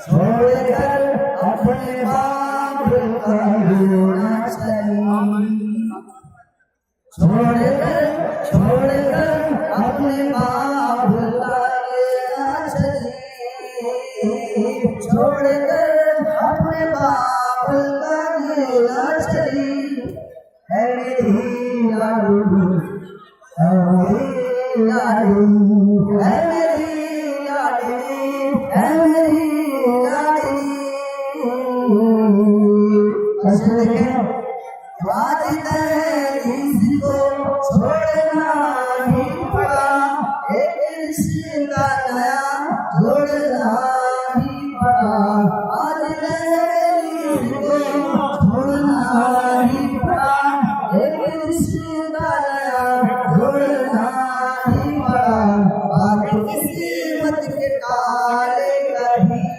छोड़कर अपने बाप का छोड़कर अपने बाप का छोड़कर अपने बाप का चली है मेरी लाडू लाडू है मेरी लाडू है मेरी लाडू बात इसको छोड़ना ही पड़ा एक रिश्ता नया छोड़ना ही पड़ा आज इसको छोड़ना ही पड़ा एक रिश्ता नया छोड़ना ही पड़ा बात किस्मत के काले कहीं